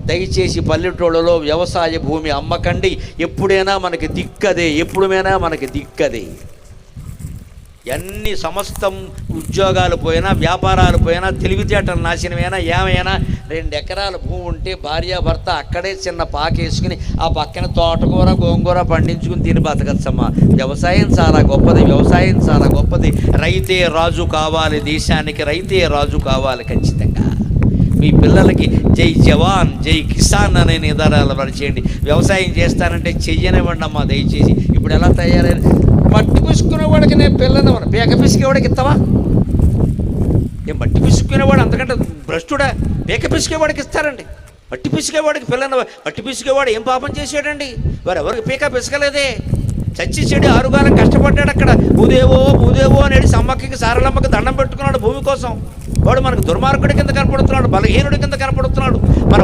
దయచేసి పల్లెటూళ్ళలో వ్యవసాయ భూమి అమ్మకండి. ఎప్పుడైనా మనకి దిక్కదే, ఎప్పుడైనా మనకి దిక్కదే. ఎన్ని సమస్తం ఉద్యోగాలు పోయినా, వ్యాపారాలు పోయినా, తెలివితేటలు నాశనమైనా, ఏమైనా 2 ఎకరాల భూమి ఉంటే భార్యాభర్త అక్కడే చిన్న పాకేసుకుని ఆ పక్కన తోటకూర గోంగూర పండించుకుని తిని బతకచ్చమ్మా. వ్యవసాయం చాలా గొప్పది, వ్యవసాయం చాలా గొప్పది. రైతే రాజు కావాలి, దేశానికి రైతే రాజు కావాలి ఖచ్చితంగా. మీ పిల్లలకి జై జవాన్ జై కిసాన్ అనే నిదానాలు పరిచేయండి. వ్యవసాయం చేస్తానంటే చెయ్యనివ్వండి అమ్మా దయచేసి. ఇప్పుడు ఎలా తయారైన మట్టి పిసుకునేవాడికి నేను పిల్లని పేక పిసికేవాడికి ఇస్తావా? నేను మట్టి పిసుకునేవాడు అంతకంటే భ్రష్టుడా? పేక పిసికేవాడికి ఇస్తారండి. మట్టి పిసికేవాడికి పిల్లని, మట్టి పిసికేవాడు ఏం పాపం చేసాడండి? వారు ఎవరికి పీక పిసకలేదే. చచ్చి చెడి 6 కాలం కష్టపడ్డాడు అక్కడ. భూదేవో భూదేవో అనేది సమ్మక్కకి సారలమ్మకి దండం పెట్టుకున్నాడు భూమి కోసం. వాడు మనకు దుర్మార్గుడి కింద కనపడుతున్నాడు, బలహీనుడి కింద కనపడుతున్నాడు. మన